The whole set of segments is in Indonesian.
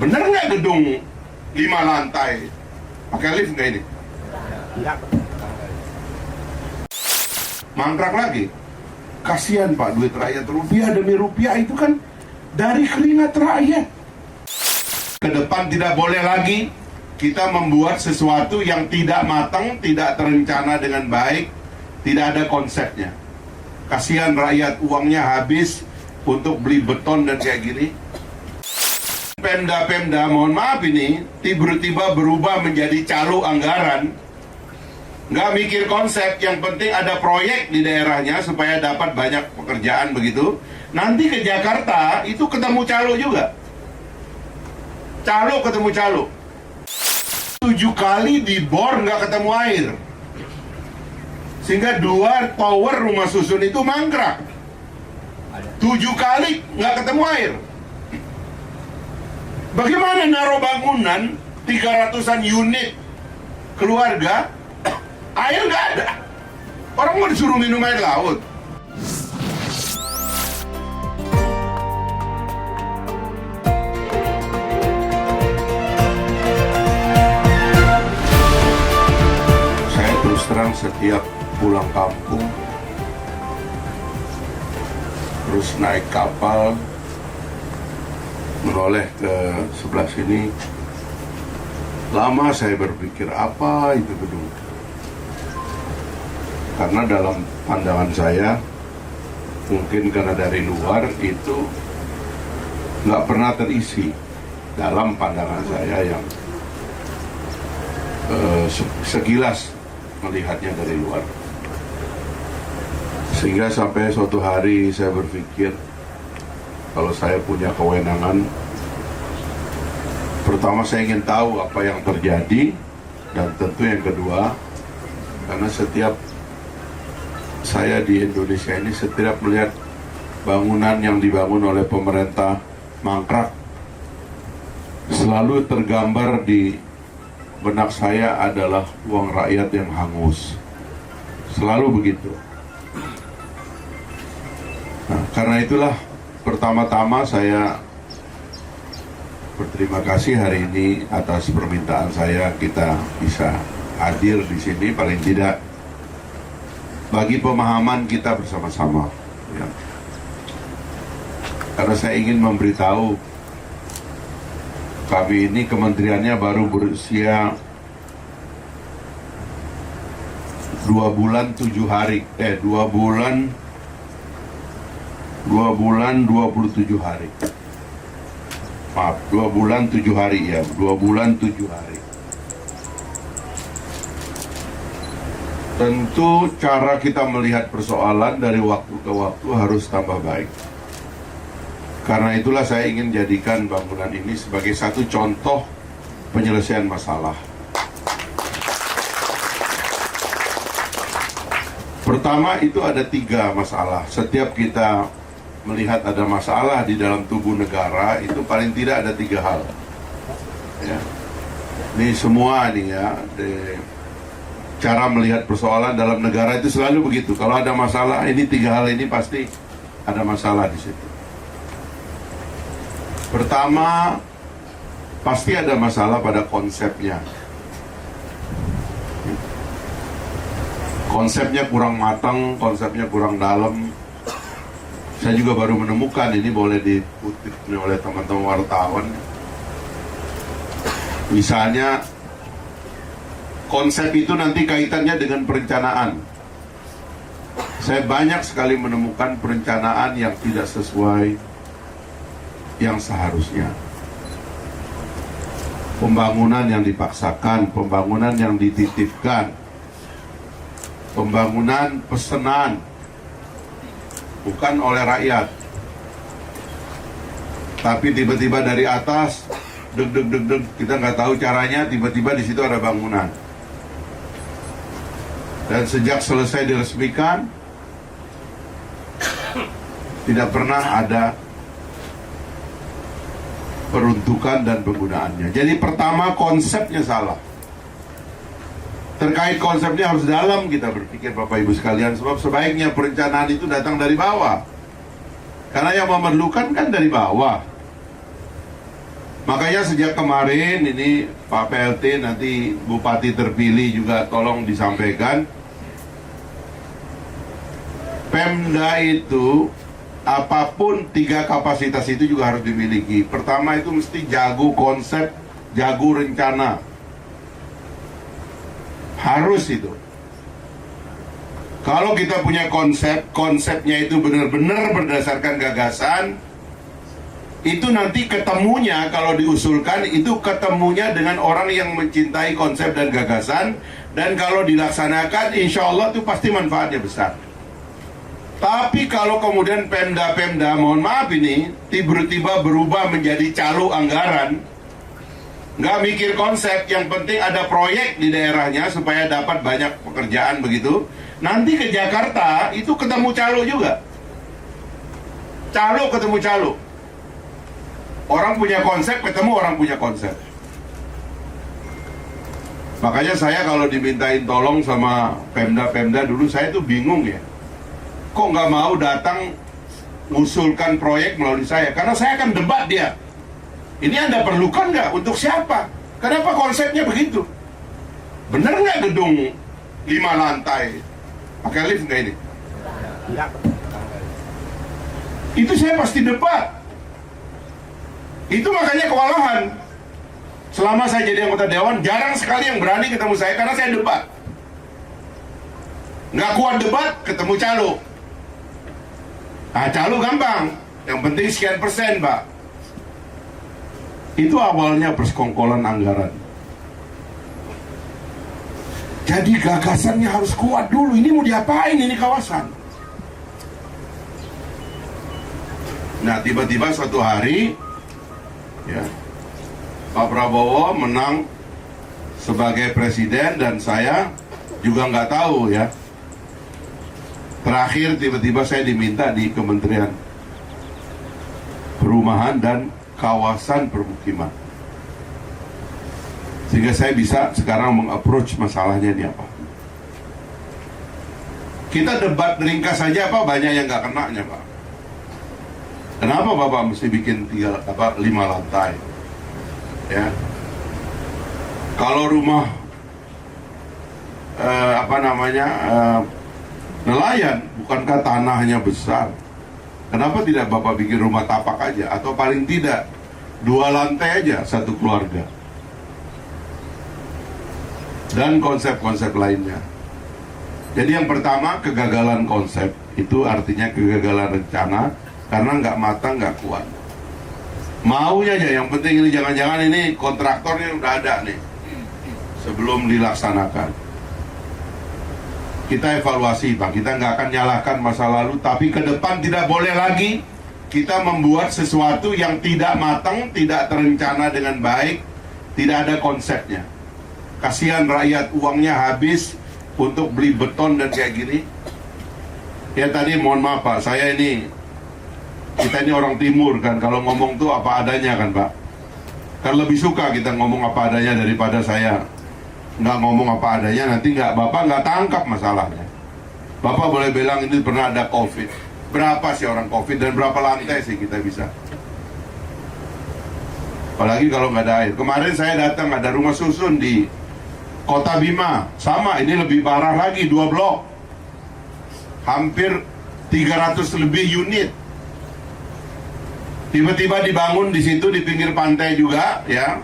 Bener nggak gedung 5 lantai pakai lift nggak ini? Ya. Mangkrak lagi. Kasihan Pak, duit rakyat, rupiah demi rupiah itu kan dari keringat rakyat. Ke depan tidak boleh lagi kita membuat sesuatu yang tidak matang, tidak terencana dengan baik, tidak ada konsepnya. Kasihan rakyat, uangnya habis untuk beli beton dan kayak gini. Pemda-pemda, mohon maaf ini, tiba-tiba berubah menjadi calo anggaran. Nggak mikir konsep, yang penting ada proyek di daerahnya supaya dapat banyak pekerjaan begitu. Nanti ke Jakarta, itu ketemu calo juga. Calo ketemu calo. 7 kali dibor nggak ketemu air. Sehingga 2 tower rumah susun itu mangkrak. 7 kali nggak ketemu air. Bagaimana naruh bangunan 300-an unit keluarga, air nggak ada. Orang mau disuruh minum air laut. Saya terus terang setiap pulang kampung, terus naik kapal menoleh ke sebelah sini, lama saya berpikir apa itu gedung. Karena dalam pandangan saya, mungkin karena dari luar itu nggak pernah terisi dalam pandangan saya yang sekilas melihatnya dari luar. Sehingga sampai suatu hari saya berpikir, kalau saya punya kewenangan, pertama saya ingin tahu apa yang terjadi, dan tentu yang kedua, karena setiap saya di Indonesia ini setiap melihat bangunan yang dibangun oleh pemerintah mangkrak, selalu tergambar di benak saya adalah uang rakyat yang hangus. Selalu begitu. Nah, karena itulah pertama-tama saya berterima kasih hari ini atas permintaan saya kita bisa hadir di sini, paling tidak bagi pemahaman kita bersama-sama. Ya. Karena saya ingin memberitahu, kami ini kementeriannya baru berusia 2 bulan 7 hari, 2 bulan 27 hari. Maaf, 2 bulan 7 hari ya, 2 bulan 7 hari. Tentu cara kita melihat persoalan dari waktu ke waktu harus tambah baik. Karena itulah saya ingin jadikan bangunan ini sebagai satu contoh penyelesaian masalah. Pertama, itu ada 3 masalah. Setiap kita melihat ada masalah di dalam tubuh negara, itu paling tidak ada 3 hal. Ya. Ini semua nih ya, cara melihat persoalan dalam negara itu selalu begitu. Kalau ada masalah, ini 3 hal ini pasti ada masalah di situ. Pertama, pasti ada masalah pada konsepnya. Konsepnya kurang matang, konsepnya kurang dalam. Saya juga baru menemukan, ini boleh dikutip oleh teman-teman wartawan. Misalnya, konsep itu nanti kaitannya dengan perencanaan. Saya banyak sekali menemukan perencanaan yang tidak sesuai yang seharusnya. Pembangunan yang dipaksakan, pembangunan yang dititipkan, pembangunan pesanan, bukan oleh rakyat, tapi tiba-tiba dari atas, deg, kita nggak tahu caranya, tiba-tiba di situ ada bangunan. Dan sejak selesai diresmikan, tidak pernah ada peruntukan dan penggunaannya. Jadi pertama, konsepnya salah. Terkait konsepnya harus dalam kita berpikir, Bapak Ibu sekalian, sebab sebaiknya perencanaan itu datang dari bawah. Karena yang memerlukan kan dari bawah. Makanya sejak kemarin ini Pak PLT, nanti Bupati terpilih juga tolong disampaikan, Pemda itu apapun 3 kapasitas itu juga harus dimiliki. Pertama itu mesti jago konsep, jago rencana. Harus itu. Kalau kita punya konsep, konsepnya itu benar-benar berdasarkan gagasan, itu nanti ketemunya, kalau diusulkan, itu ketemunya dengan orang yang mencintai konsep dan gagasan, dan kalau dilaksanakan, insya Allah itu pasti manfaatnya besar. Tapi kalau kemudian Pemda-Pemda, mohon maaf ini, tiba-tiba berubah menjadi calo anggaran, nggak mikir konsep, yang penting ada proyek di daerahnya supaya dapat banyak pekerjaan begitu. Nanti ke Jakarta itu ketemu calo juga. Calo ketemu calo. Orang punya konsep ketemu orang punya konsep. Makanya saya kalau dimintain tolong sama Pemda-Pemda dulu, saya tuh bingung ya. Kok nggak mau datang mengusulkan proyek melalui saya? Karena saya akan debat dia. Ini Anda perlukan nggak? Untuk siapa? Kenapa konsepnya begitu? Bener nggak gedung 5 lantai? Pakai lift nggak ini? Ya. Itu saya pasti debat. Itu makanya kewalahan. Selama saya jadi anggota dewan, jarang sekali yang berani ketemu saya karena saya debat. Nggak kuat debat, ketemu calo. Nah, calo gampang. Yang penting sekian persen, Pak. Itu awalnya persekongkolan anggaran. Jadi gagasannya harus kuat dulu. Ini mau diapain ini kawasan? Nah, tiba-tiba suatu hari, ya, Pak Prabowo menang sebagai presiden dan saya juga nggak tahu ya. Terakhir tiba-tiba saya diminta di Kementerian Perumahan dan Kawasan Permukiman. Sehingga saya bisa sekarang meng-approach masalahnya ini apa. Kita debat ringkas saja Pak, banyak yang nggak kenanya Pak. Kenapa Bapak mesti bikin 5 lantai? Ya. Kalau rumah nelayan, bukankah tanahnya besar? Kenapa tidak Bapak bikin rumah tapak aja? Atau paling tidak 2 lantai aja, satu keluarga. Dan konsep-konsep lainnya. Jadi yang pertama, kegagalan konsep. Itu artinya kegagalan rencana, karena nggak matang, nggak kuat. Maunya aja, yang penting ini jangan-jangan ini kontraktornya udah ada nih sebelum dilaksanakan. Kita evaluasi Pak, kita nggak akan nyalahkan masa lalu, tapi ke depan tidak boleh lagi kita membuat sesuatu yang tidak matang, tidak terencana dengan baik, tidak ada konsepnya. Kasihan rakyat, uangnya habis untuk beli beton dan kayak gini. Ya tadi mohon maaf Pak, kita ini orang timur kan, kalau ngomong tuh apa adanya kan Pak. Kan lebih suka kita ngomong apa adanya daripada saya nggak ngomong apa adanya, nanti Bapak nggak tangkap masalahnya. Bapak boleh bilang ini pernah ada COVID. Berapa sih orang COVID dan berapa lantai sih kita bisa? Apalagi kalau nggak ada air. Kemarin saya datang, ada rumah susun di Kota Bima, sama, ini lebih parah lagi, 2 blok, hampir 300 lebih unit. Tiba-tiba dibangun di situ di pinggir pantai juga, ya.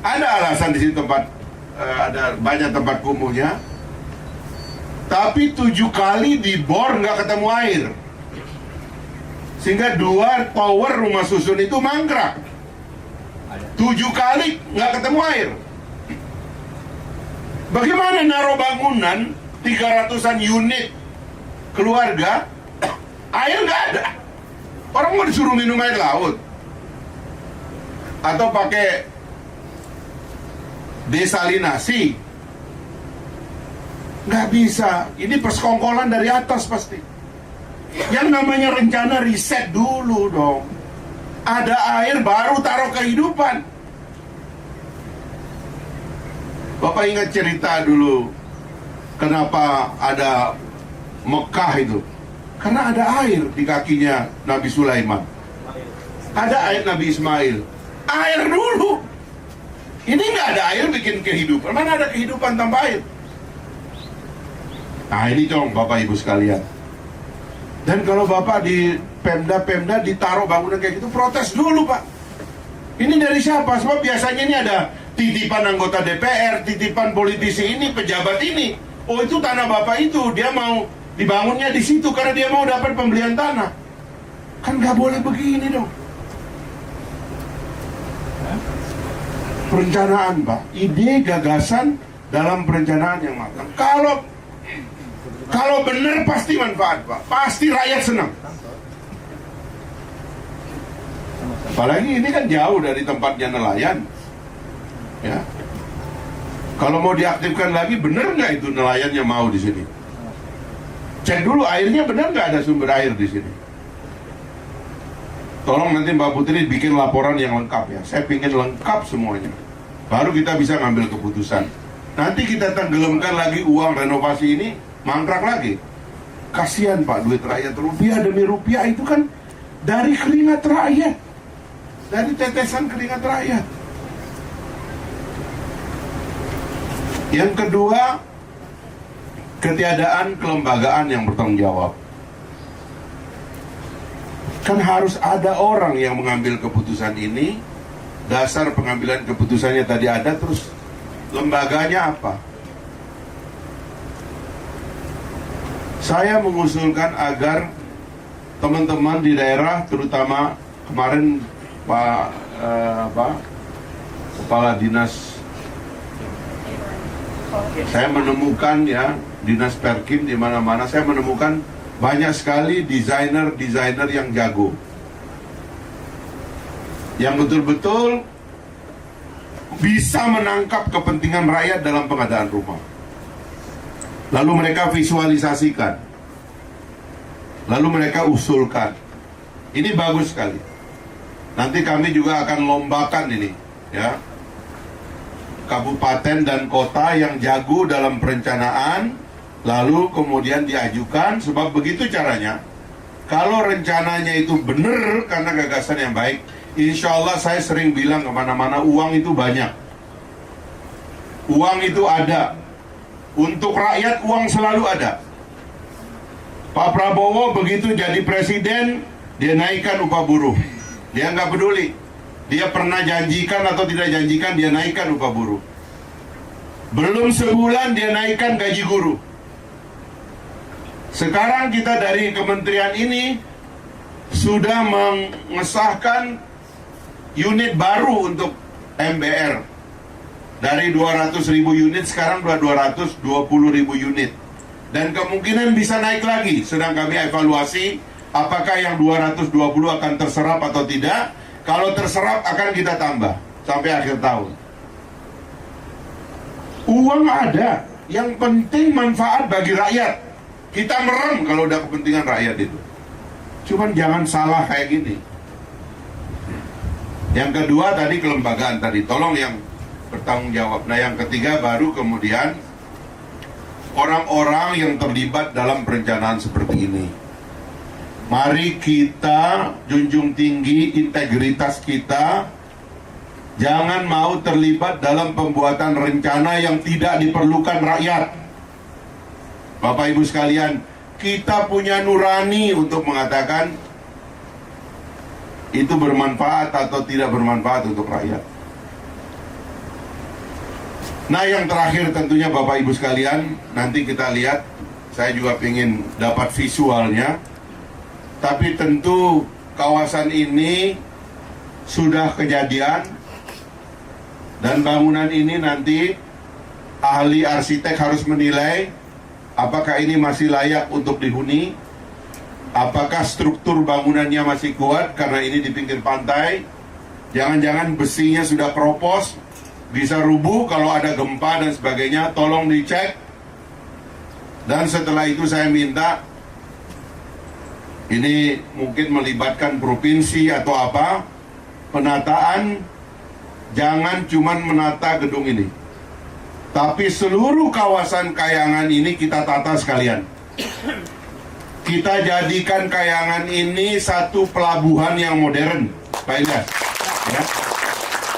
Ada alasan di situ ada banyak tempat kumuhnya. Tapi 7 kali dibor nggak ketemu air, sehingga 2 tower rumah susun itu mangkrak. 7 kali nggak ketemu air. Bagaimana naruh bangunan 300-an unit keluarga, air nggak ada. Orang mau disuruh minum air laut atau pakai desalinasi, nggak bisa. Ini persekongkolan dari atas pasti. Yang namanya rencana riset dulu dong. Ada air baru taruh kehidupan. Bapak ingat cerita dulu, kenapa ada Mekah itu? Karena ada air di kakinya Nabi Sulaiman. Ada air Nabi Ismail. Air dulu. Ini nggak ada air bikin kehidupan. Mana ada kehidupan tanpa air? Nah ini dong Bapak Ibu sekalian. Dan kalau Bapak di Pemda ditaruh bangunan kayak gitu, protes dulu Pak. Ini dari siapa? Sebab biasanya ini ada titipan anggota DPR, titipan politisi ini, pejabat ini. Oh itu tanah Bapak itu, dia mau dibangunnya di situ karena dia mau dapat pembelian tanah. Kan nggak boleh begini dong. Perencanaan Pak, ide gagasan dalam perencanaan yang matang. Kalau benar pasti manfaat Pak, pasti rakyat senang. Apalagi ini kan jauh dari tempatnya nelayan. Ya. Kalau mau diaktifkan lagi, benar nggak itu nelayan yang mau di sini? Cek dulu airnya benar nggak ada sumber air di sini. Tolong nanti Mbak Putri bikin laporan yang lengkap ya. Saya ingin lengkap semuanya. Baru kita bisa ngambil keputusan. Nanti kita tenggelamkan lagi uang renovasi ini, mangkrak lagi. Kasihan Pak, duit rakyat rupiah demi rupiah itu kan dari keringat rakyat. Dari tetesan keringat rakyat. Yang kedua, ketiadaan kelembagaan yang bertanggung jawab. Kan harus ada orang yang mengambil keputusan ini. Dasar pengambilan keputusannya tadi ada, terus lembaganya apa? Saya mengusulkan agar teman-teman di daerah, terutama kemarin Kepala Dinas, saya menemukan ya Dinas Perkim di mana-mana, saya menemukan banyak sekali desainer yang jago, yang betul-betul bisa menangkap kepentingan rakyat dalam pengadaan rumah. Lalu mereka visualisasikan, lalu mereka usulkan. Ini bagus sekali. Nanti kami juga akan lombakan ini, ya, kabupaten dan kota yang jago dalam perencanaan, lalu kemudian diajukan. Sebab begitu caranya. Kalau rencananya itu benar karena gagasan yang baik, insya Allah saya sering bilang kemana-mana, uang itu banyak, uang itu ada. Untuk rakyat uang selalu ada. Pak Prabowo begitu jadi presiden, dia naikkan upah buruh. Dia nggak peduli. Dia pernah janjikan atau tidak janjikan, dia naikkan upah buruh. Belum sebulan dia naikkan gaji guru. Sekarang kita dari kementerian ini sudah mengesahkan unit baru untuk MBR. Dari 200.000 unit sekarang sudah 220.000 unit. Dan kemungkinan bisa naik lagi. Sedang kami evaluasi apakah yang 220 akan terserap atau tidak. Kalau terserap akan kita tambah sampai akhir tahun. Uang ada, yang penting manfaat bagi rakyat. Kita merem kalau udah kepentingan rakyat itu. Cuman jangan salah kayak gini. Yang kedua tadi kelembagaan tadi, tolong yang bertanggung jawab. Nah yang ketiga baru kemudian orang-orang yang terlibat dalam perencanaan seperti ini. Mari kita junjung tinggi integritas kita. Jangan mau terlibat dalam pembuatan rencana yang tidak diperlukan rakyat. Bapak Ibu sekalian, kita punya nurani untuk mengatakan itu bermanfaat atau tidak bermanfaat untuk rakyat. Nah yang terakhir tentunya Bapak Ibu sekalian, nanti kita lihat, saya juga ingin dapat visualnya. Tapi tentu kawasan ini sudah kejadian, dan bangunan ini nanti ahli arsitek harus menilai apakah ini masih layak untuk dihuni, apakah struktur bangunannya masih kuat karena ini di pinggir pantai, jangan-jangan besinya sudah keropos, bisa rubuh kalau ada gempa dan sebagainya. Tolong dicek. Dan setelah itu saya minta, ini mungkin melibatkan provinsi atau apa, penataan. Jangan cuman menata gedung ini, tapi seluruh kawasan Kayangan ini kita tata sekalian. Kita jadikan Kayangan ini satu pelabuhan yang modern, Pak Ilyas, ya.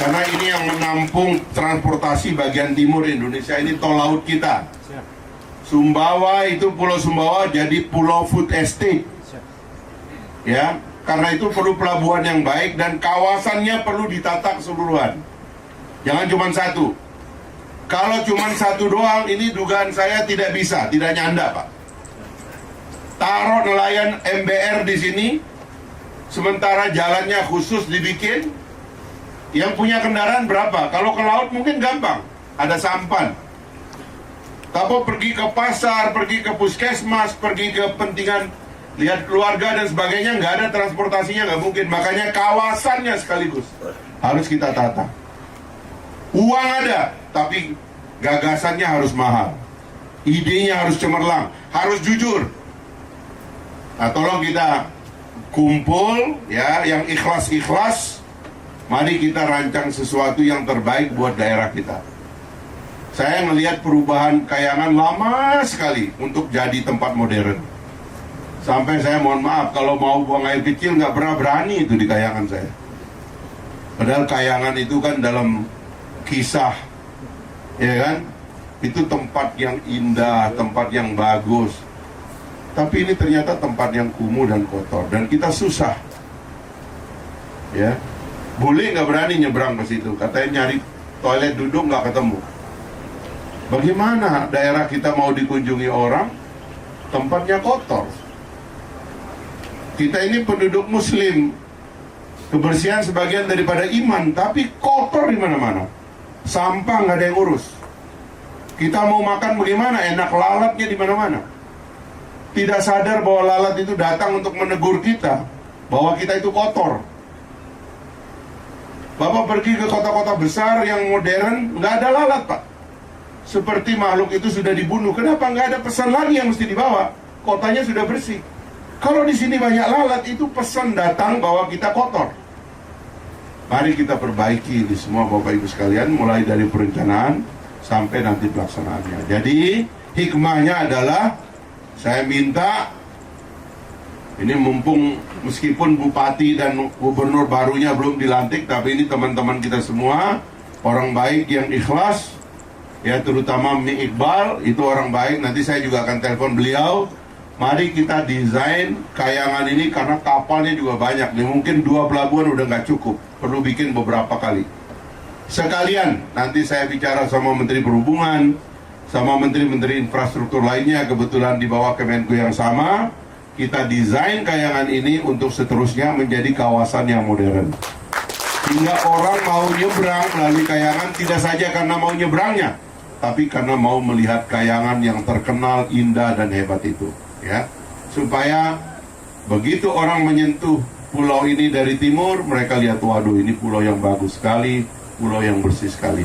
Karena ini yang menampung transportasi bagian timur Indonesia, ini tol laut kita. Sumbawa itu Pulau Sumbawa jadi Pulau Food Estate. Ya, karena itu perlu pelabuhan yang baik dan kawasannya perlu ditata keseluruhan. Jangan cuma satu. Kalau cuma satu doang, ini dugaan saya tidak bisa, tidak nyanda, Pak. Taruh nelayan MBR di sini, sementara jalannya khusus dibikin. Yang punya kendaraan berapa? Kalau ke laut mungkin gampang, ada sampan. Tapi pergi ke pasar, pergi ke puskesmas, pergi ke pentingan lihat keluarga dan sebagainya, nggak ada transportasinya, nggak mungkin. Makanya kawasannya sekaligus harus kita tata. Uang ada, tapi gagasannya harus mahal, idenya harus cemerlang, harus jujur. Nah, tolong kita kumpul ya, yang ikhlas-ikhlas. Mari kita rancang sesuatu yang terbaik buat daerah kita. Saya melihat perubahan Kayangan lama sekali untuk jadi tempat modern. Sampai saya mohon maaf, kalau mau buang air kecil nggak pernah berani itu di Kayangan saya. Padahal Kayangan itu kan dalam kisah, ya kan? Itu tempat yang indah, tempat yang bagus. Tapi ini ternyata tempat yang kumuh dan kotor, dan kita susah. Ya, boleh nggak berani nyebrang ke situ. Katanya nyari toilet duduk nggak ketemu. Bagaimana daerah kita mau dikunjungi orang, tempatnya kotor? Kita ini penduduk Muslim, kebersihan sebagian daripada iman, tapi kotor di mana-mana. Sampah nggak ada yang urus. Kita mau makan bagaimana? Enak, lalatnya di mana-mana. Tidak sadar bahwa lalat itu datang untuk menegur kita bahwa kita itu kotor. Bapak pergi ke kota-kota besar yang modern, nggak ada lalat, Pak. Seperti makhluk itu sudah dibunuh. Kenapa nggak ada pesan lagi yang mesti dibawa? Kotanya sudah bersih. Kalau di sini banyak lalat, itu pesan datang bahwa kita kotor. Mari kita perbaiki ini semua, Bapak Ibu sekalian, mulai dari perencanaan sampai nanti pelaksanaannya. Jadi hikmahnya adalah saya minta, ini mumpung meskipun bupati dan gubernur barunya belum dilantik, tapi ini teman-teman kita semua orang baik yang ikhlas. Ya, terutama Mi Iqbal, itu orang baik. Nanti saya juga akan telepon beliau. Mari kita desain Kayangan ini, karena kapalnya juga banyak nih. Mungkin 2 pelabuhan udah nggak cukup, perlu bikin beberapa kali. Sekalian nanti saya bicara sama Menteri Perhubungan, sama menteri-menteri infrastruktur lainnya, kebetulan di bawah Kemenku yang sama. Kita desain Kayangan ini untuk seterusnya menjadi kawasan yang modern, sehingga orang mau nyebrang melalui Kayangan tidak saja karena mau nyebrangnya, tapi karena mau melihat Kayangan yang terkenal, indah, dan hebat itu, ya. Supaya begitu orang menyentuh pulau ini dari timur, mereka lihat, waduh, ini pulau yang bagus sekali, pulau yang bersih sekali.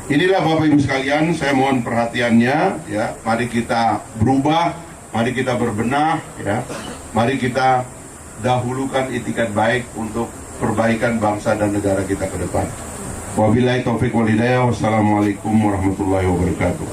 Inilah Bapak Ibu sekalian, saya mohon perhatiannya, ya. Mari kita berubah, mari kita berbenah, ya. Mari kita dahulukan itikat baik untuk perbaikan bangsa dan negara kita ke depan. Wabillahi taufiq wal hidayah. Wassalamualaikum warahmatullahi wabarakatuh.